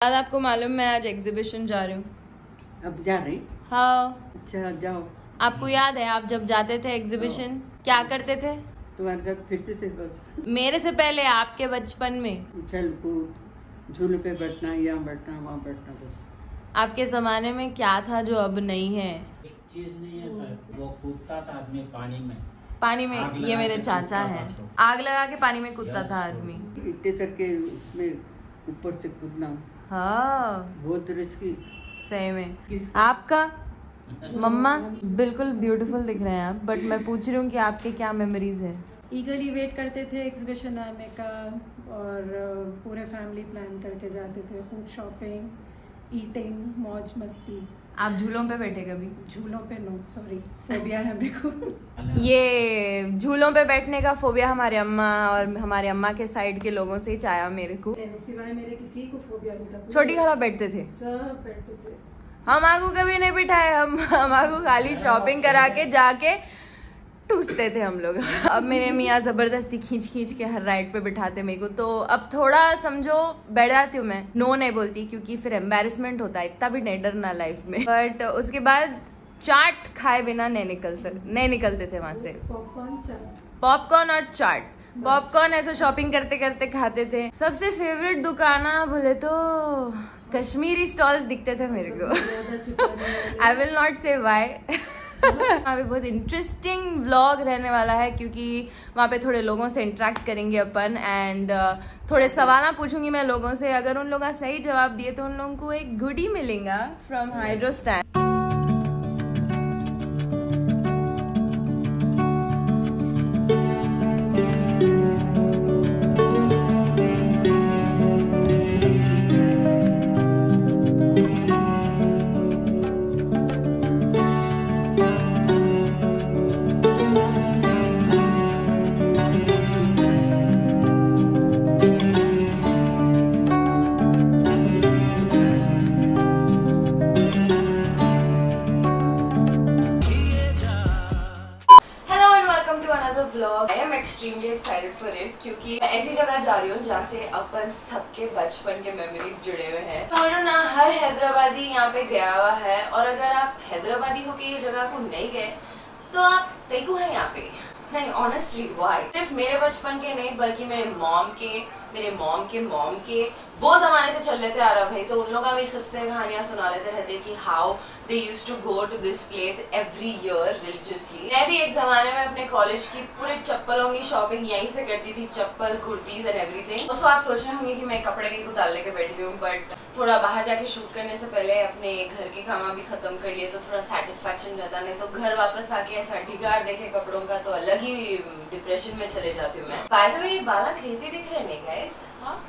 आज आपको मालूम मैं आज एग्जीबिशन जा रही हूँ। अब जा रही? हाँ। अच्छा जाओ। आपको याद है आप जब जाते थे एग्जीबिशन क्या करते थे? तुम्हारे साथ फिरते थे बस। मेरे से पहले आपके बचपन में उछल कूद, झूले पे बैठना, यहाँ बैठना वहाँ बैठना, बस। आपके जमाने में क्या था जो अब नहीं है? एक चीज नहीं है सर, वो कूदता था आदमी पानी में। ये मेरे चाचा है, आग लगा के पानी में कूदता था आदमी। इतने तक के उसमें ऊपर से कूदना, हाँ बहुत रिस्की। सही में। आपका मम्मा बिल्कुल ब्यूटीफुल दिख रहे हैं आप, बट मैं पूछ रही हूँ कि आपके क्या मेमोरीज है? ईगली वेट करते थे एग्जीबिशन आने का और पूरे फैमिली प्लान करके जाते थे। खूब शॉपिंग, ईटिंग, मौज मस्ती। आप झूलों पे बैठे कभी? झूलों पे नो, सॉरी, फोबिया है मेरे को। ये झूलों पे बैठने का फोबिया हमारे अम्मा और हमारे अम्मा के साइड के लोगों से ही आया मेरे को। सिवाय मेरे किसी को फोबिया नहीं था। छोटी खाला बैठते थे, सब बैठते थे। हम आगू कभी नहीं बिठाए, हम आगू खाली शॉपिंग करा के जाके टूसते थे हम लोग। अब मेरे मियाँ जबरदस्ती खींच खींच के हर राइड पे बिठाते मेरे को, तो अब थोड़ा समझो बैठ जाती हूँ मैं। नो नहीं बोलती क्योंकि फिर एम्बैरेसमेंट होता है, इतना भी नहीं डरना लाइफ में। बट उसके बाद चाट खाए बिना नहीं निकलते थे वहां से। पॉपकॉर्न और चाट। पॉपकॉर्न ऐसे शॉपिंग करते करते खाते थे। सबसे फेवरेट दुकाना बोले तो कश्मीरी स्टॉल्स दिखते थे मेरे को। आई विल नॉट से वाई। वहाँ पे बहुत इंटरेस्टिंग व्लॉग रहने वाला है क्योंकि वहाँ पे थोड़े लोगों से इंटरेक्ट करेंगे अपन एंड थोड़े सवाल पूछूंगी मैं लोगों से। अगर उन लोगों ने सही जवाब दिए तो उन लोगों को एक गुडी मिलेगा from hydro stand. Vlog. I am extremely excited for it क्योंकि मैं ऐसी जगह जा रही हूँ जहाँ से अपन सबके बचपन के मेमोरीज जुड़े हुए हैं। और ना हर हैदराबादी यहाँ पे गया हुआ है, और अगर आप हैदराबादी होके ये जगह को नहीं गए तो आप देखो है यहाँ पे नहीं। Honestly why? सिर्फ मेरे बचपन के नहीं बल्कि मेरे मॉम के मॉम के वो जमाने से चल रहे थे आ रहा भाई, तो उन लोग भी किस्से कहानियां सुना लेते रहते कि how they used to go to this place every year religiously. मैं भी एक जमाने में अपने कॉलेज की पूरे चप्पलों की शॉपिंग यहीं से करती थी, चप्पल, कुर्तीज एंड एवरीथिंग। उसको आप सोच रहे होंगे कि मैं कपड़े के उतार लेके बैठी हूँ, बट थोड़ा बाहर जाके शूट करने से पहले अपने घर के काम भी खत्म कर लिए तो थोड़ा सेटिस्फेक्शन रहता। नहीं तो घर वापस आके ऐसा ढिगाड़ देखे कपड़ों का तो अलग ही डिप्रेशन में चले जाती हूँ मैं। बाय द वे ये 12 क्रेजी दिख रहे हैं गाइस। हाँ,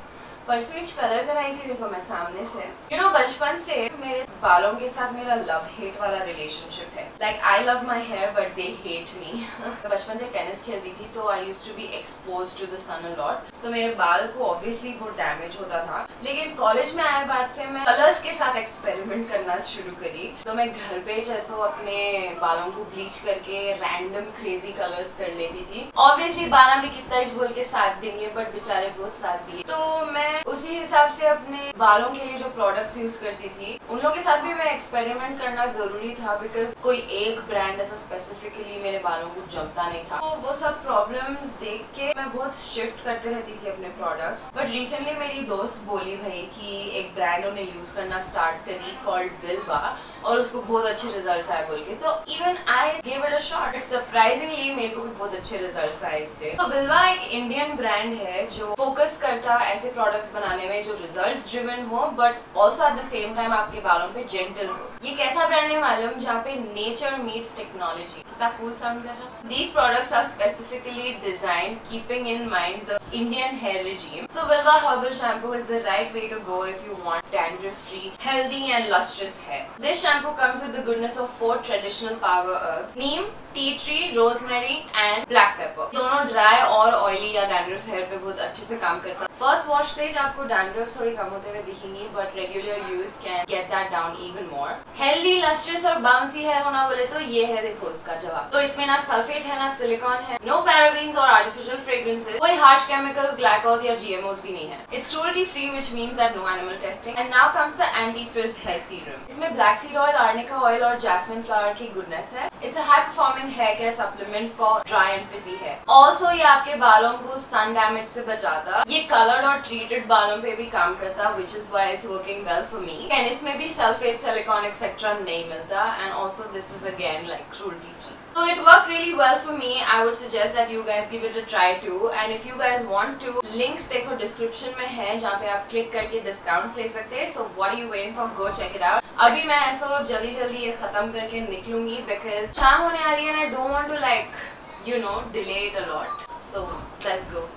परसों कलर कराई थी, देखो मैं सामने से। यू नो बचपन से मेरे बालों के साथ मेरा लव हेट वाला रिलेशनशिप है। Like I love my hair but they hate me. बचपन से टेनिस खेलती थी तो I used to be exposed to the sun a lot, तो मेरे बाल को ऑब्वियसली बहुत डैमेज होता था। लेकिन कॉलेज में आए बाद से मैं कलर्स के साथ एक्सपेरिमेंट करना शुरू करी, तो मैं घर पे जैसो अपने बालों को ब्लीच करके रैंडम क्रेजी कलर्स कर लेती थी। ऑब्वियसली बाला भी कितना बोल के साथ देंगे, बट बेचारे बहुत साथ दिए। तो मैं उसी हिसाब से अपने बालों के लिए जो प्रोडक्ट्स यूज करती थी उन लोगों के साथ भी मैं एक्सपेरिमेंट करना जरूरी था, बिकॉज कोई एक ब्रांड ऐसा स्पेसिफिकली मेरे बालों को जमता नहीं था। तो वो सब प्रॉब्लम्स देख के मैं बहुत शिफ्ट करते रहती थी अपने प्रोडक्ट्स। बट रिसेंटली मेरी दोस्त बोली भाई कि एक ब्रांड उन्हें यूज करना स्टार्ट करी कॉल्ड विल्वा, और उसको बहुत अच्छे रिजल्ट्स आए बोल के, तो even I gave it a shot. Surprisingly मेरे को भी बहुत अच्छे रिजल्ट्स आए इससे। तो विल्वा एक इंडियन ब्रांड है जो फोकस करता ऐसे प्रोडक्ट्स बनाने में जो रिजल्ट्स ड्रिवन हो but also at the same time आपके बालों पे जेंटल हो। ये कैसा ब्रांड है मालूम? जहाँ पे नेचर मीट्स टेक्नोलॉजी। कितना कूल साउंड कर रहा है। These products are specifically designed keeping in mind the Indian hair regime. So Vilva herbal shampoo is the right way to go if you want dandruff-free, healthy and lustrous hair. This shampoo comes with the goodness of 4 traditional power herbs: neem, tea tree, rosemary and black pepper. दोनों dry और oily या dandruff hair पे बहुत अच्छे से काम करता है। फर्स्ट वॉश से आपको डैंड्रफ थोड़ी कम होते हुए दिखेंगी, but regular use can get that down even more. Healthy, lustrous और बाउंसी हेयर होना बोले तो ये है, देखो उसका जवाब। तो इसमें ना सल्फेट है ना सिलिकॉन है, नो पैराबेन्स और आर्टिफिशियल फ्रेग्रेंसेस, कोई हार्श केमिकल्स, ग्लाइकोल्स या GMOs भी नहीं है। It's cruelty free which means that no animal testing. And now comes the anti frizz hair serum. इसमें black seed oil, arnica oil और jasmine flower की goodness है। It's a high performing hair care supplement for dry and frizzy hair. Also ये आपके बालों को sun damage से बचाता। ये कलर्ड और ट्रीटेड बालों पे भी काम करता, which is why it's working well for me. And इसमें भी सल्फेट, सिलिकॉन एक्सेट्रा नहीं मिलता। And also this is again like cruelty free. So it worked really well for me. I would suggest that you guys give it a try too. And if you guys want to, links देखो description में है जहाँ पे आप click करके discounts ले सकते हैं. So what are you waiting for? Go check it out. अभी मैं ऐसा जल्दी ये खत्म करके निकलूंगी because शाम होने आ रही है and I don't want to like you know delay it a lot. So let's go.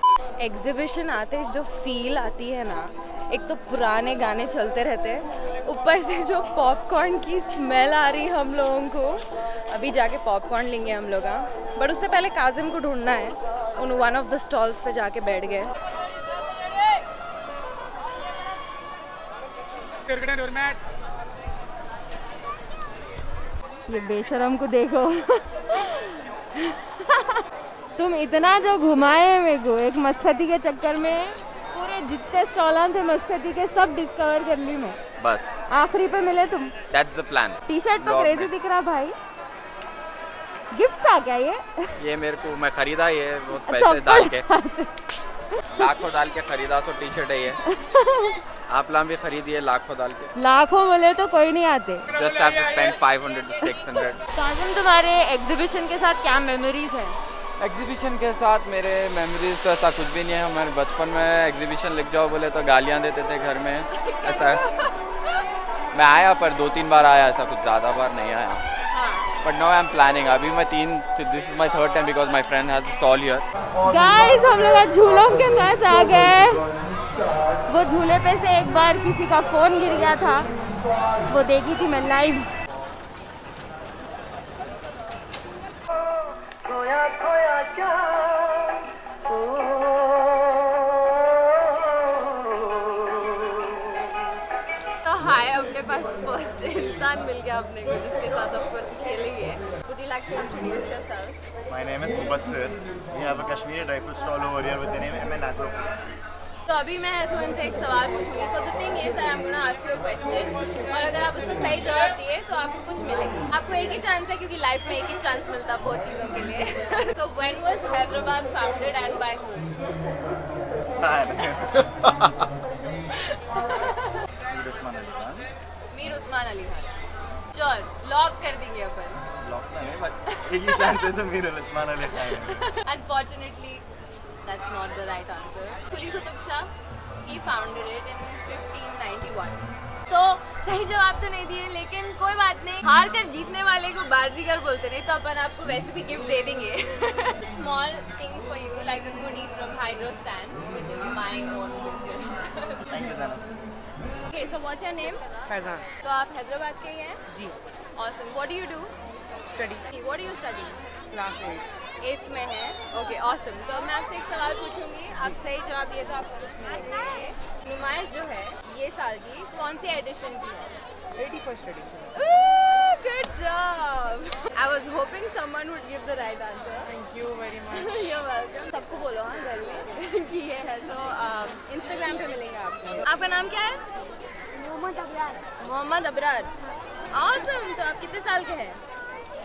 Exhibition आते जो फील आती है ना, एक तो पुराने गाने चलते रहते हैं, ऊपर से जो पॉपकॉर्न की स्मेल आ रही है हम लोगों को। अभी जाके पॉपकॉर्न लेंगे हम लोग, बट उससे पहले काजिम को ढूंढना है। उन वन ऑफ द स्टॉल्स पे जाके बैठ गए। ये बेशरम को देखो तुम इतना जो घुमाए मेरे को एक मस्कती के चक्कर में, पूरे जितने स्टॉल थे मस्कती के सब डिस्कवर कर ली मैं। बस आखिरी पे मिले तुम। That's the plan. T shirt तो क्रेजी दिख रहा भाई। गिफ्ट था क्या ये मेरे को मैं खरीदा, ये बहुत पैसे डाल के लाखों डाल के खरीदा। सो टी शर्ट है ये, आप लाम भी खरीदिए लाखों डाल के। लाखों बोले तो कोई नहीं आते। Just have to spend 500 to 600. Kazim, तुम्हारे एग्जीबिशन के साथ क्या मेमोरीज है? एग्जीबिशन के साथ मेरे मेमोरीज तो ऐसा कुछ भी नहीं है। हमारे बचपन में एग्जीबिशन लिख जाओ बोले तो गालियाँ देते थे घर में। ऐसा मैं आया पर 2-3 बार आया, ऐसा कुछ ज़्यादा बार नहीं आया। But now I am planning, अभी मैं this is my third time because my friend has a stall here. Guys, हम लोग आज झूलों के पास आ गए। वो झूले पे से एक बार किसी का फोन गिर गया था, वो देखी थी मैं लाइव। हाय, अपने पास फर्स्ट इंसान मिल गया अपने को जिसके साथ अपन खेलेंगे। Would you like to introduce yourself? My name is Mubassir. We have a Kashmiri dry fruit stall over here with the name MN Agro Fruits. तो अभी मैं सुमन से एक सवाल पूछूंगी। तो the thing is that I'm gonna ask you a question, और अगर आप उसका सही जवाब दिए तो आपको कुछ मिलेगा। आपको एक ही चांस है क्योंकि लाइफ में एक ही चांस मिलता है बहुत चीज़ों के लिए। So when was Hyderabad founded and by whom? Mir Usman Ali Khan. चल लॉक कर देंगे अपन। लॉक नहीं, बट एक ही चांस है तो Mir Usman Ali Khan. Unfortunately, that's not the right answer. Quli Qutub Shah, he founded it in 1591. तो सही जवाब तो नहीं दिए, लेकिन कोई बात नहीं। हार कर जीतने वाले को बाजीगर बोलते नहीं, तो अपन आपको वैसे भी गिफ्ट दे देंगे। Small thing for you, like a goodie from Hydro Stand, which is my own business. Thank you, Zana. Okay, so what's your name? Faizan. तो आप हैदराबाद के ही हैं? जी। Awesome. What do you do? Study. What do you study? Class 8। 8th में है। Okay, awesome. तो मैं आपसे एक सवाल पूछूंगी, आप सही जवाब दिए तो आपको कुछ मिलेगा। नुमाइश जो है ये साल की कौन सी एडिशन की है? 81st edition. Good job. I was hoping someone would give the right answer. Thank you very much. You're welcome. सबको बोलो हाँ घर में कि ये है। तो इंस्टाग्राम पे मिलेंगे आपको। आपका नाम क्या है? मोहम्मद अबरार। मोहम्मद अबरार। ऑसम। तो आप कितने साल के हैं?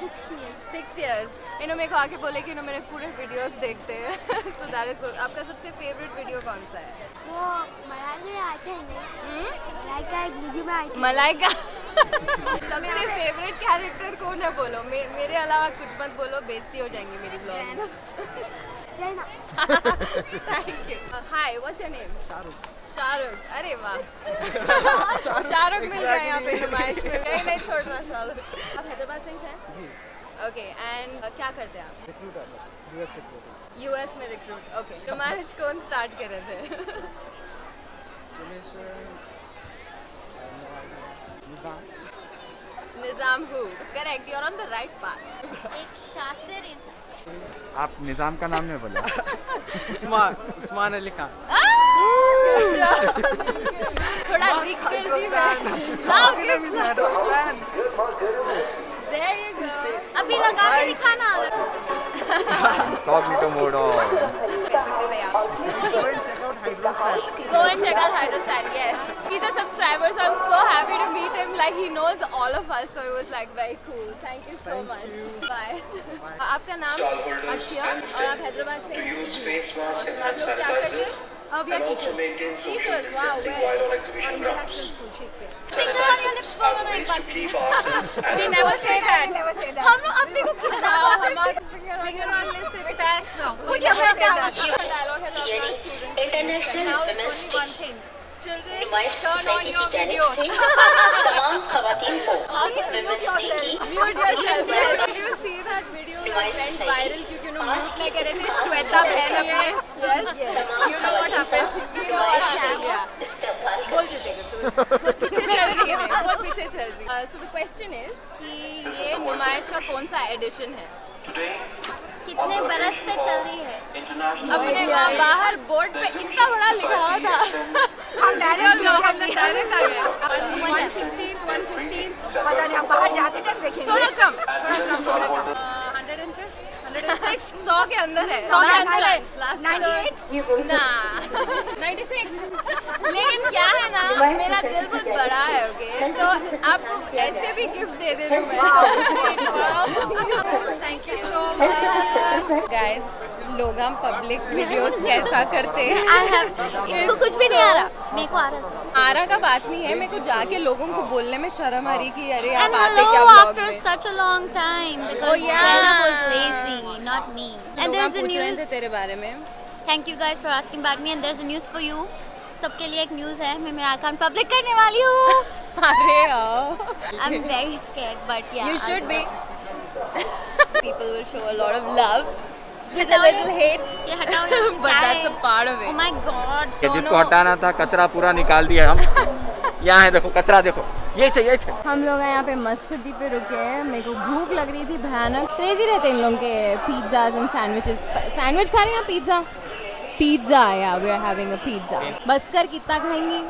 6 years. इन्होंने मेरे को आके बोले कि इन्होंने मेरे पूरे वीडियोस देखते हैं। So that is so. आपका सबसे फेवरेट वीडियो कौन सा है? वो मलाइका आए थे मलाइका एक वीडियो में आई थी। मलाइका। सबसे फेवरेट कैरेक्टर कौन है बोलो? मेरे अलावा कुछ मत बोलो, बेइज्जती हो जाएंगी मेरी ब्लॉग में। Thank you. Hi, what's your name? Shahrukh. अरे वाह, शाहरुख मिल गए यहाँ पे नुमाइश में। नहीं छोड़ रहा शाहरुख। आप हैदराबाद से ही हैं? जी। ओके, एंड क्या करते हैं आप? रिक्रूटर। यूएस में रिक्रूट। ओके, नुमाइश कौन स्टार्ट कर रहे थे? Nizam who? Correct, you are on the right path. एक शातिर इंसान। आप निजाम का नाम नहीं बोला। उस्मान अली खान। थोड़ा दिख करती मैं। There you go. अभी लगा के दिखाना। Cognito mode on. Go and check out Hydrostat. Go and check out Hydrostat. Yes, he's a subscriber, so I'm so happy to meet him. Like he knows all of us, so it was like very cool. Thank you so much. Bye. आपका नाम अर्शिया और आप हैदराबाद से हैं। और आप लोग क्या करते हैं? We are teachers. Teachers, wow. International school, Shakespeare. Finger on your lips बोलो ना एक बार। We never say that. Never say that. हम लोग अपने को कितना Finger on lips is fast now. Put your hand down. Dialogue है तो अपना students। International Now it's women's only one thing. Children, नुमाइश turn on सोसाइटी your की जानिब videos. से तमाम खवातीन को Mute वुमेन्स डे की Mute yourself. Yes. Did you see that video that went viral क्योंकि उन्होंने म्यूट नहीं करे थे श्वेता बहन अपने। Yes. You know what happened? You know what happened? Yeah. इस्तेमाल बोल देते तू बहुत पीछे चल रही है बहुत पीछे चल रही है। So the question is कि ये नुमाइश का कौन सा एडिशन है? कितने बरस से चल रही है? अपने बाहर बोर्ड पे इतना बड़ा लिखा हुआ था। हम डायरेक्ट आ गए 116, 115 पता नहीं, हम बाहर जाते टाइम देखेंगे। थोड़ा कम 105, 106, 100 के अंदर है। 100 के अंदर है। Last 98 ना 96। लेकिन क्या है ना मेरा दिल बहुत बड़ा है ओके, तो आपको ऐसे भी गिफ्ट दे दे रही हूँ मैं। Thank you so much guys. लोग हम पब्लिक वीडियोस कैसा करते हैं। इसको कुछ भी नहीं आ रहा, मेरे को आ रहा। आ रहा का बात नहीं है, मेरे को जाके लोगों को बोलने में शर्म आ रही कि अरे आप And आते क्या hello vlog after में। such a long time because Oh, yeah. Zainab was lazy, not me. And लोग there's a पूछ रहे थे news. तेरे बारे में। Thank you guys for asking about me and there's a news for you. सबके लिए एक न्यूज़ है, मैं मेरा अकाउंट पब्लिक करने वाली हूँ। अरे आओ। I'm very scared, but yeah. You I'll should do be. it. People will show a lot of love with a हटाओ little ये- hate, ये हटाओ यहाँ से, but क्या that's a है? part of Oh it. my God. कि जिसको हटाना था कचरा पूरा निकाल दिया हम। यहाँ है देखो कचरा देखो, ये चाहिए हम लोग यहाँ पे मस्कती पे रुके हैं। मेरे को भूख लग रही थी भयानक। क्रेजी रहते इन लोगों के पिज़्ज़ाज़ एंड सैंडविचेस। सैंडविच खा रहे हैं पिज़्ज़ा? पिज़्ज़ा या we are having a pizza. बसकर कितना खाएंगी?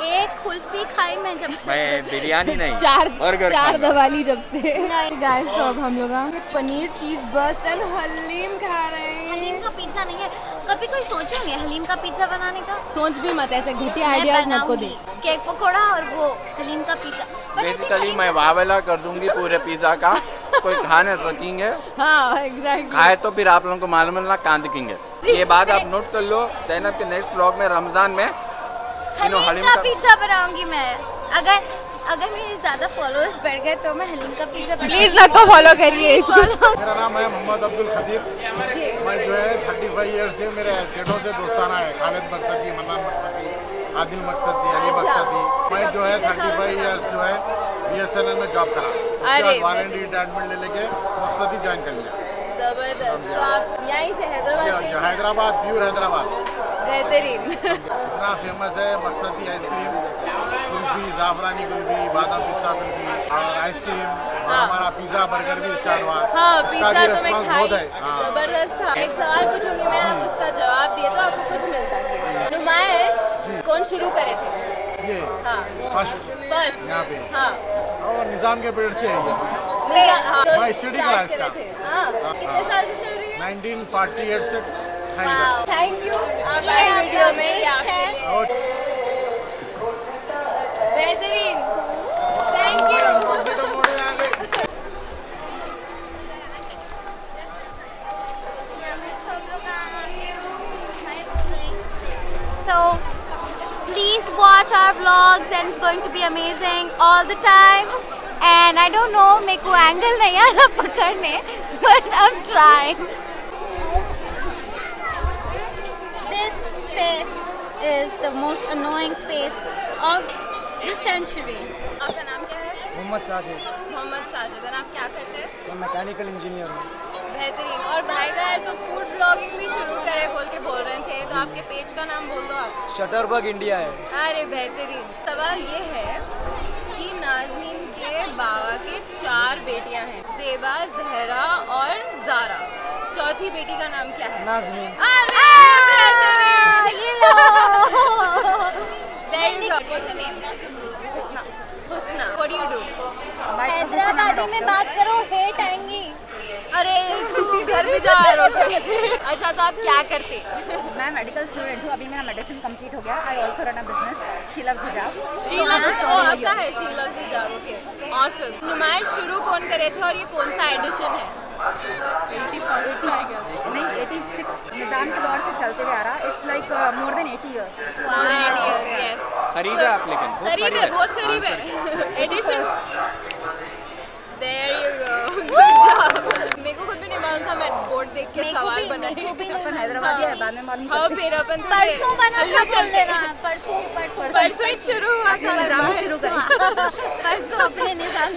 एक कुल्फी खाई मैं जब से। मैं बिरयानी नहीं चार बर्गर दबा ली जब से। नहीं। गाइस तो अब हम लोग paneer cheese burst and haleem खा रहे हैं। हलीम का पिज्जा नहीं है। कभी कोई सोचोगे हलीम का पिज्जा बनाने का? सोच भी मत, ऐसे घटिया मैं आइडियाज मत को दे। बनाऊंगी केक पकोड़ा और वो हलीम का pizza. But I think basically haleem मैं वावेला कर दूंगी पूरे पिज्जा का, कोई खा नहीं सकेंगे। हाँ एग्जैक्टली। खाए तो फिर आप लोगों को मालूम ना कान दिखेंगे। ये बात आप नोट कर लो। जैनब के नेक्स्ट ब्लॉग में रमजान में हलीम का पिज्जा बनाऊंगी मैं। अगर मेरे ज्यादा फॉलोअर्स बढ़ गए तो मैं हलीम का पिज्जा प्लीज लग को फॉलो करिए इसको। मेरा नाम है मोहम्मद अब्दुल खदीर। मैं जो है 35 ईयर से मेरे सेठों से दोस्ताना है। खालिद मकसदी, मन्नान मकसदी, आदिल मकसदी, अली मकसदी। मैं जो है 35 ईयर्स जो है BSNL में जॉब करा। उसके बाद वॉलंटरी रिटायरमेंट ले लेके मकसदी ज्वाइन कर लिया। जबरदस्त। तो आप यहीं से हैदराबाद से? हैदराबाद, प्योर हैदराबाद। बेहतरीन। इतना फेमस है मकसदी आइसक्रीम, कुल्फी, जाफरानी कुल्फी, बादाम पिस्ता कुल्फी और आइसक्रीम। और हमारा पिज्जा बर्गर भी स्टार्ट हुआ। हाँ उसका पिज्जा भी तो मैं रिस्पांस खाई। बहुत है। हाँ। जबरदस्त था। एक सवाल पूछूंगी मैं, आप उसका जवाब दिए तो आपको कुछ मिलता है। नुमाइश कौन शुरू करे थे? ये हाँ फर्स्ट बस यहाँ पे हाँ और निज़ाम के पीरियड से है ये। नहीं, हाँ, तो मैं स्टडी करा start इसका। करे थे। हाँ कितने साल से चल रही है? 1948 से है इधर। थैंक यू आप आए वीडियो में। ये आपके लिए। और बेहतरीन thank you. So please watch our vlogs and it's going to be amazing all the time. And I don't know, मेरे को एंगल नहीं आ रहा पकड़ने, but I'm trying. This face is the most annoying face of the century. आपका नाम क्या है? मोहम्मद साजिद। मोहम्मद साजिद। आप क्या करते हैं? मैं मैकेनिकल इंजीनियर हूँ। बेहतरीन। और भाई का ऐसा फूड ब्लॉगिंग भी शुरू करे बोल रहे थे, तो आपके पेज का नाम बोल दो आप। शटरबग इंडिया है। अरे बेहतरीन। सवाल ये है कि नाज़नीन के बाबा के 4 बेटियां हैं, ज़ेबा, ज़हरा और ज़ारा। चौथी बेटी का नाम क्या है? नाज़नीन। अरे बेहतरीन। What's your name? Husna. What do you do? Hyderabadi में बात करो, हेट आएंगी। अरे इसको घर भी जा रहे हो। अच्छा तो आप क्या करते? मैं मेडिकल स्टूडेंट हूँ, अभी मेरा मेडिसिन कंप्लीट हो गया। I also run a business, she loves हिजाब। आपका है शी लव्स हिजाब। Okay awesome. नुमाइश शुरू कौन करे थे और ये कौन सा एडिशन है? 81 नहीं 86 निज़ाम के दौर से चलते हुए आ रहा। It's like more than 80 years। More than 80 years, yes. करीब है आप लेकिन करीब है, बहुत करीब है। Edition There you go. Good job. मेरे को खुद भी नहीं मालूम था, मैं बोर्ड देख के सवाल बनाई। अपन हैदराबादी है, बाद में मालूम हाँ फिर अपन परसों बना था, चल देना। परसों ही शुरू हुआ था। शुरू कर परसों अपने निजाम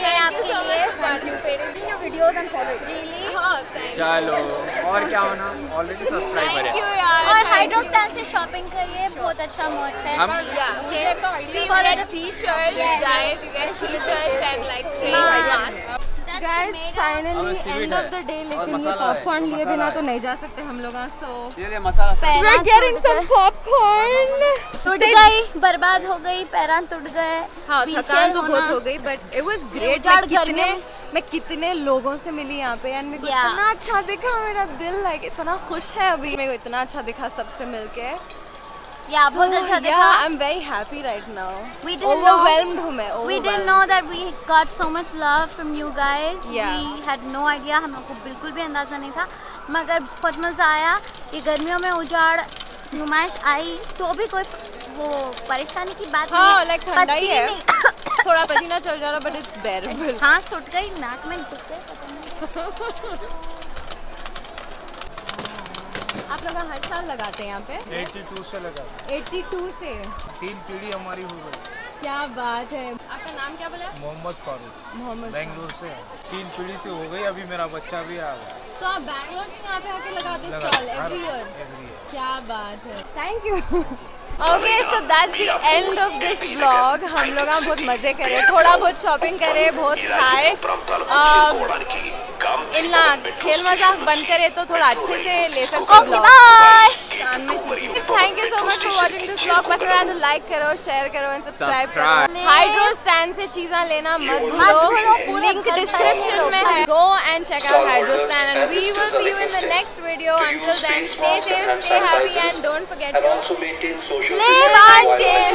ये आपके लिए वीडियोस एंड फॉलो रियली। हाँ थैंक चलो और क्या होना, ऑलरेडी सब्सक्राइबर यू है। यार। और हाइड्रो स्टैंड से शॉपिंग करिए, बहुत अच्छा मॉच है। हम See, you get t-shirts, guys. You get t-shirts and like crazy masks. Guys, finally end of the day. लेकिन ये पॉपकॉर्न लिए बिना तो नहीं जा सकते हम लोग। So ये मसाला we're getting some popcorn. टूट गई, बर्बाद हो गई, पैरां टूट गए। हाँ थकान तो बहुत हो गई, but it was great. मैं कितने लोगों से मिली यहाँ पे एंड मेरे को इतना अच्छा दिखा, मेरा दिल लाइक इतना खुश है अभी। मेरे को इतना अच्छा दिखा सबसे मिलके। बहुत अच्छा दिखा। I'm very happy right now. We didn't overwhelmed हूँ मैं। We didn't know that we got so much love from you guys. Yeah. We had no idea, हम लोग को बिल्कुल भी अंदाजा नहीं था, मगर बहुत मज़ा आया। ये गर्मियों में उजाड़ नुमाइश आई तो भी कोई वो परेशानी की बात नहीं है। like ठंडा ही है। थोड़ा पसीना चल जा रहा but it's bearable। हाँ सुट गई, नाक में घुस गए। आप लोग हर साल लगाते हैं यहाँ पे? 82 से लगा। 82 से 3 पीढ़ी हमारी हो गई। क्या बात है। आपका नाम क्या बोला? मोहम्मद फारूक। मोहम्मद बेंगलुरु से। 3 पीढ़ी तो हो गई, अभी मेरा बच्चा भी आ गया। तो आप बैंगलोर से यहाँ पे आके लगाते हैं स्टॉल एवरी ईयर? क्या बात है, thank you. Okay so that's the end of this vlog. हम लोग बहुत मज़े करे, थोड़ा बहुत शॉपिंग करे, बहुत खाए। इतना खेल मजाक बंद करे तो थोड़ा अच्छे से ले सकते हो vlog. Thank you so much for watching this vlog. पसंद आया तो लाइक करो, शेयर करो एंड सब्सक्राइब करो। हाइड्रो स्टैंड से चीज़ें लेना मत भूलो, लिंक डिस्क्रिप्शन में है। Go and check out Hydro Stand and we will see you in the next video. Until then, stay safe, stay happy and don't forget to live on day.